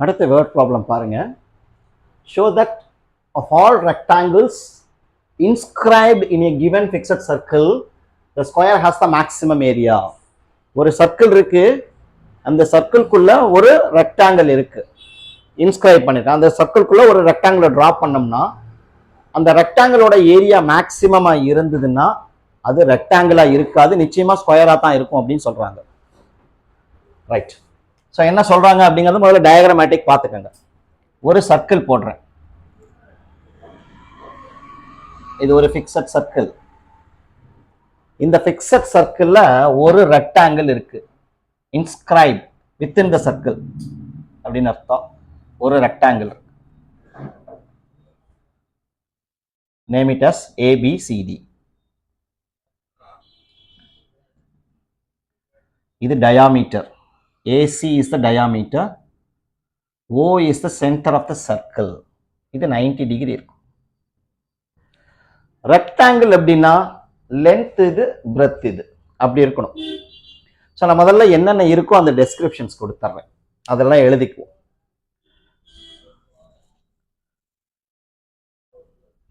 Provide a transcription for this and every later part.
அடுத்த word problem பாருங்க. Show that of all rectangles inscribed in a given fixed circle, the square has the maximum area. ஒரு circle இருக்கு, அந்த சர்க்கிள்குள்ள ஒரு rectangle இருக்கு, இன்ஸ்கிரைப் பண்ணிருக்கேன். அந்த சர்க்கிள்குள்ள ஒரு ரெக்டாங்கிளை டிரா பண்ணோம்னா அந்த ரெக்டாங்கிளோட ஏரியா மேக்சிமமா இருந்ததுன்னா அது ரெக்டாங்கிளா இருக்காது, நிச்சயமா ஸ்கொயரா தான் இருக்கும் அப்படின்னு சொல்றாங்க. ரைட். ஸோ என்ன சொல்றாங்க அப்படிங்கிறது முதல்ல டயக்ராமேட்டிக் பார்த்துக்கோங்க. ஒரு சர்க்கிள் போடுறேன், இது ஒரு ஃபிக்ஸட் சர்க்கிள். இந்த ஃபிக்ஸட் சர்க்கிள்ல ஒரு ரெக்டாங்கிள் இருக்கு, இன்ஸ்கிரைப் வித்தின் த சர்க்கிள் அப்படின்னு அர்த்தம். ஒரு rectangle, name it as ABCD. இது diameter. AC is the diameter, O is the center of the circle. இது 90 டிகிரி இருக்கும். ரெக்டாங்கிள் எப்படின்னா லென்த் இது, பிரெத் இது, அப்படி இருக்கணும். ஸோ நான் முதல்ல என்னென்ன இருக்கோ அந்த டெஸ்கிரிப்ஷன்ஸ் கொடுத்துட்றேன், அதெல்லாம் எழுதிக்குவோம்.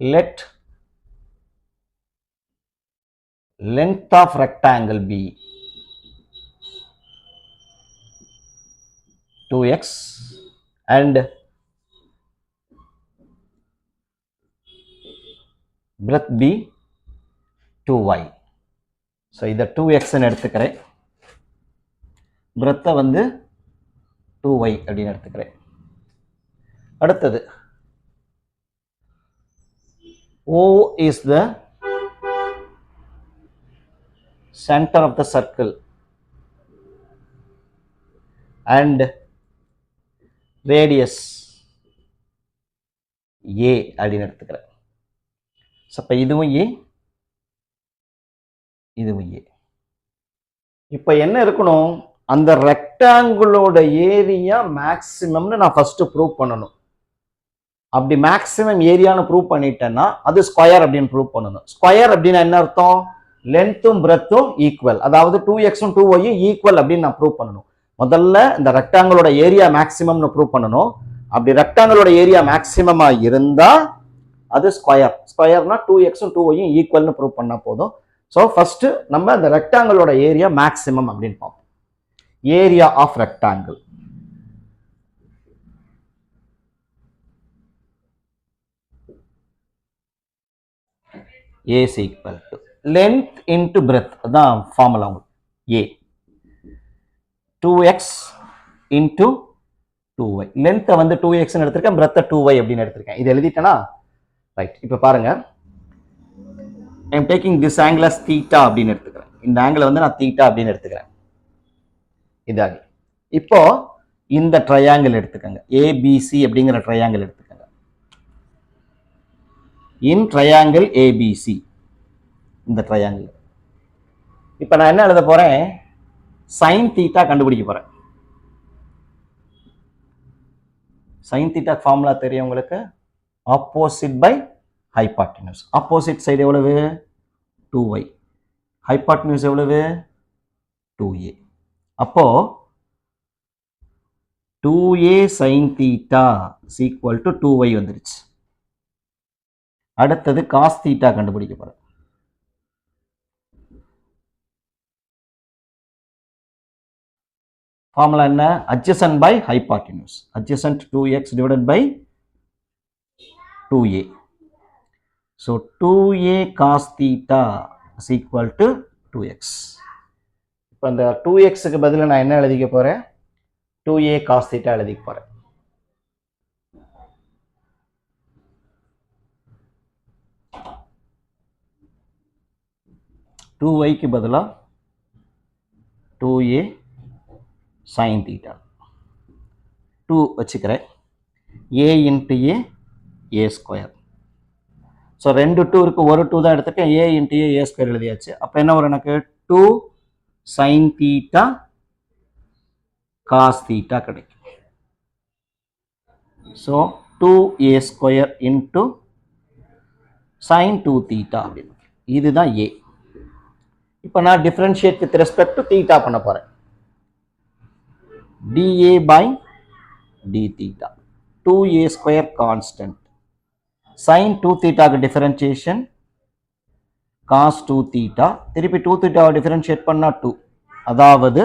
Let length of rectangle be 2x and breadth be 2y. So இதை 2x எடுத்துக்கிறேன், breadth வந்து 2y அப்படின்னு எடுத்துக்கிறேன். அடுத்தது O is the center of the circle and radius A அப்படின்னு எடுத்துக்கிறேன். அப்ப இதுவும் A, இதுவும் A. இப்ப என்ன இருக்கணும், அந்த ரெக்டாங்கிளோட ஏரியா மேக்சிமம்னு நான் ஃபர்ஸ்ட் ப்ரூவ் பண்ணணும். அப்படி மேக்சிமம் ஏரியான்னு ப்ரூவ் பண்ணிட்டேன்னா அது ஸ்கொயர் அப்படின்னு ப்ரூவ் பண்ணணும். ஸ்கொயர் அப்படின்னா என்ன அர்த்தம், லென்த்தும் பிரெத்தும் ஈக்குவல், அதாவது 2xம் 2yயும் ஈக்குவல் அப்படின்னு நான் ப்ரூவ் பண்ணணும். முதல்ல இந்த ரெக்டாங்கிளோட ஏரியா மேக்சிமம்னு ப்ரூவ் பண்ணணும். அப்படி ரெக்டாங்கிளோட ஏரியா மேக்சிமமா இருந்தா அது ஸ்கொயர். ஸ்கொயர்னா 2xம் 2yயும் ஈக்குவல்னு ப்ரூவ் பண்ணா போதும். ஸோ ஃபர்ஸ்ட் நம்ம இந்த ரெக்டாங்கிளோட ஏரியா மேக்சிமம் அப்படின்னு பார்ப்போம். Area of rectangle A is equal to length into breadth, அதான் ஃபார்முலா உங்களுக்கு. A 2x into 2y. லென்த்தை வந்து 2x எடுத்திருக்கேன், breadth 2y அப்படின்னு எடுத்திருக்கேன். இது எழுதிட்டேனா ரைட். இப்போ பாருங்க, I am taking this angle as theta அப்படின்னு எடுத்துக்கிறேன். இந்த ஆங்கிளை வந்து நான் theta அப்படின்னு எடுத்துக்கிறேன். இதாகி இப்போ இந்த ட்ரையாங்கிள் எடுத்துக்கோங்க, ABC அப்படிங்கிற ட்ரையாங்கிள் எடுத்துக்கோங்க. இன் ட்ரையாங்கிள் ABC, இந்த ட்ரையாங்கிள். இப்போ நான் என்ன எழுத போறேன், sin theta கண்டுபிடிக்க போறேன். sin theta ஃபார்முலா தெரியும் உங்களுக்கு, opposite by hypotenuse. Opposite side எவ்வளவு, 2y, ஹைபாட்டனியூஸ் எவ்வளவு, 2a. அப்போ 2a sin theta is equal to 2y வந்துருச்சு. அடுத்தது cos theta கண்டுபிடிக்க போறேன். ஃபார்முலா என்ன, adjacent by hypotenuse, adjacent 2x divided by 2a. So 2a cos theta is equal to 2x. இப்போ அந்த 2xக்கு பதிலா நான் என்ன எழுதிக்க போறேன், 2a cos theta எழுதிக்க போறேன். டூ ஒய்க்கு பதிலாக 2a sin theta, 2 வச்சுக்கிறேன், a into a square. So ரெண்டு 2 இருக்கு, ஒரு 2 தான் எடுத்துருக்கேன், a into a ஸ்கொயர் எழுதியாச்சு. அப்போ என்ன வரும் எனக்கு, 2 sin theta cos theta கிடைக்கும். So 2a square into sin 2 theta அப்படின்னு, இதுதான் a. இப்போ நான் differentiate with respect to theta பண்ண போறேன். dA by d theta. 2a square constant. Sin 2 theta differentiation cos 2 theta. திருப்பி 2 theta differentiate பண்ணா 2. அதாவது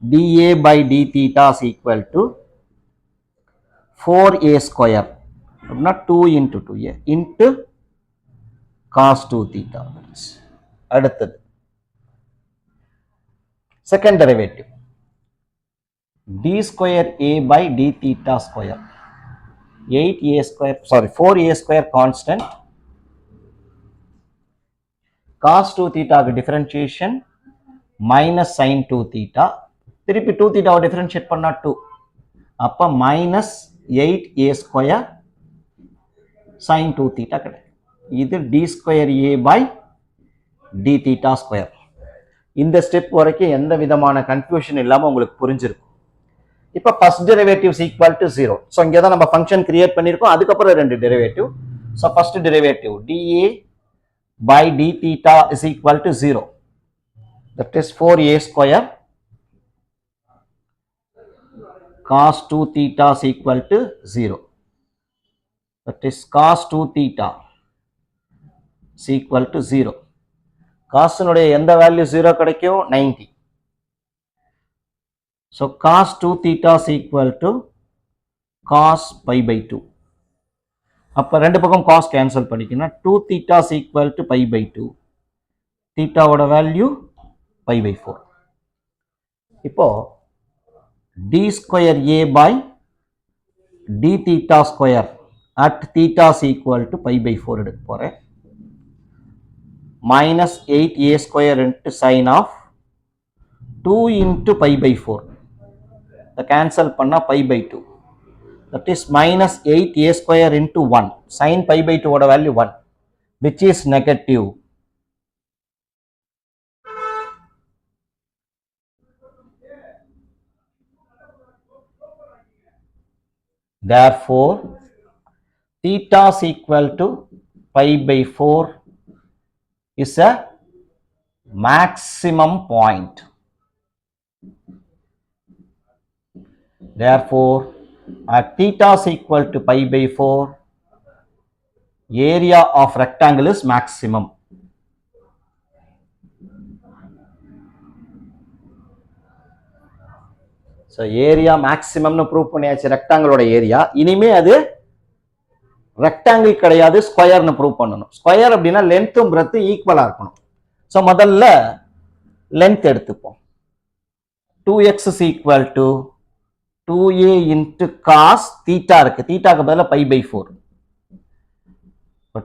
dA by d theta is equal to 4a square. அப்படின்னா 2 into 2a into cos 2 theta. அடுத்தது second derivative. d square a by d theta square. 8a square, sorry, 4a square constant. Cos 2 theta differentiation minus sin 2 theta. திருப்பி 2 theta differentiate பண்ணா 2. அப்ப minus 8a square sin 2 theta கிடைக்கும். இது d square a by d theta square. இந்த step வரைக்கும் எந்த விதமான confusion இல்லாம உங்களுக்கு புரிஞ்சிருக்கும். இப்போ first derivative is equal to 0. So இங்கே தான் நம்ம ஃபங்க்ஷன் கிரியேட் பண்ணியிருக்கோம். அதுக்கப்புறம் ரெண்டு derivative. So first derivative dA by d theta is equal to 0. That is 4a square cos 2 theta is equal to 0. That is cos 2 theta is equal to 0. Cos னுடைய எந்த value 0 கிடைக்கும்? 90. So cos 2 theta is equal to cos pi by 2. அப்ப ரெண்டு பக்கம் cos cancel பண்ணிக்கணும். 2 theta is equal to pi by 2. theta ஓட value pi by 4. இப்போ d square a by d theta square at theta is equal to pi by 4 எடுக்க போறேன். minus 8a square into sin of 2 into pi by 4. The cancel பண்ணா pi by 2. That is minus 8a square into 1. Sin pi by 2 ஓட value 1, which is negative. Therefore, theta is equal to pi by 4 is a maximum point. Therefore, at theta is equal to pi by 4, area of rectangle is maximum. So, area maximum nu prove பண்ணியாச்சு rectangle ஓட area. இனிமே அது rectangle கிடையாது, square னு prove பண்ணனும். Square அப்படினா லென்த்தும் பிரெத்தும் ஈக்குவலா இருக்கணும். சோ முதல்ல லென்த் எடுத்துப்போம். 2x is equal to 2a into cos theta இருக்கு. தீட்டாக்கு பதிலா pi by 4.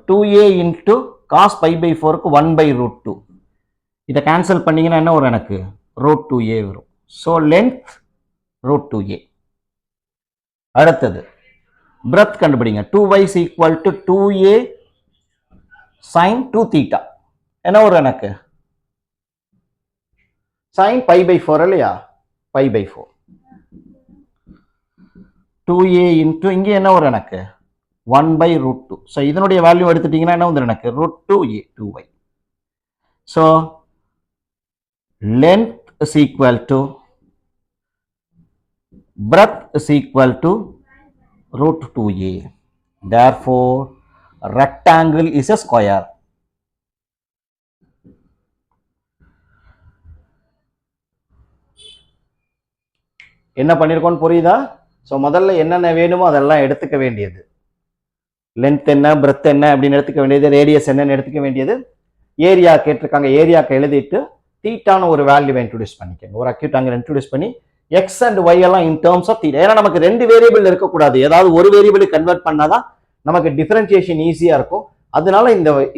2a into cos pi by 4 க்கு 1 by root 2. இத கேன்சல் பண்ணீங்கன்னா என்ன வரும்? எனக்கு root 2a வரும். So length root 2a. அடுத்தது breadth கண்டுபிடிங்க. 2y is equal to 2a sin 2 theta. என்ன வரும் எனக்கு? sin pi by 4 இல்லையா? pi by 4. 2a into இங்க என்ன வரும் எனக்கு? 1 by root 2. So இதனுடைய வேல்யூ எடுத்துட்டீங்கன்னா என்ன வந்துரும் எனக்கு? root 2a, 2y. So length is equal to breadth is equal to root 2a. Therefore, rectangle is a square. என்ன பண்ணிருக்கோம் புரியுதா? சோ முதல்ல என்னென்ன வேணுமோ அதெல்லாம் எடுத்துக்க வேண்டியது. லென்த் என்ன, பிரெத் என்ன அப்படின்னு எடுத்துக்க வேண்டியது, ரேடியஸ் என்னன்னு எடுத்துக்க வேண்டியது. ஏரியா கேட்டிருக்காங்க, ஏரியாக்கு எழுதிட்டு தீட்டான ஒரு வேல்யூவை இன்ட்ரோடியூஸ் பண்ணிக்கங்க. ஒரு அக்யூட் ஆங்கிள் இன்ட்ரோடியூஸ் பண்ணி எக்ஸ் அண்ட் ஒய் எல்லாம் இன் டேர்ம்ஸ் ஆஃப் தீட்டா. ஏன்னா நமக்கு ரெண்டு வேரியபிள் இருக்கக்கூடாது, ஏதாவது ஒரு வேரியபிள் கன்வெர்ட் பண்ணாதான் நமக்கு டிஃபரன்சியேஷன் ஈஸியா இருக்கும். அதனால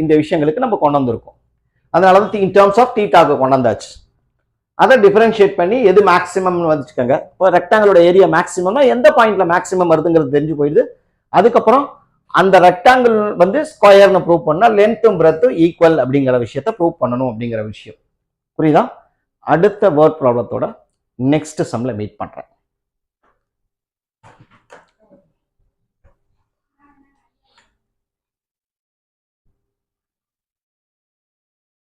இந்த விஷயங்களுக்கு நம்ம கொண்டு வந்திருக்கோம். அதனால தான் இன் டேர்ம்ஸ் ஆஃப் தீட்டாக்கு கொண்டு வந்தாச்சு. அதை டிஃபரன்ஷியேட் பண்ணி எது மேக்ஸிமம்னு வச்சுக்கோங்க. இப்போ ரெக்டாங்கிளோட ஏரியா மேக்ஸிமம்னா எந்த பாயிண்ட்ல மேக்ஸிமம் வருதுங்கிறது தெரிஞ்சு போயிடுது. அதுக்கப்புறம் அந்த ரெக்டாங்கிள் ஸ்கொயர்னு ப்ரூவ் பண்ணா லென்த்தும் பிரெத்தும் ஈக்குவல் அப்படிங்கிற விஷயத்த ப்ரூவ் பண்ணணும் அப்படிங்கிற விஷயம் புரியுதா? அடுத்த வேர்ட் ப்ராப்ளத்தோட நெக்ஸ்ட் சம்ல மீட் பண்றேன்.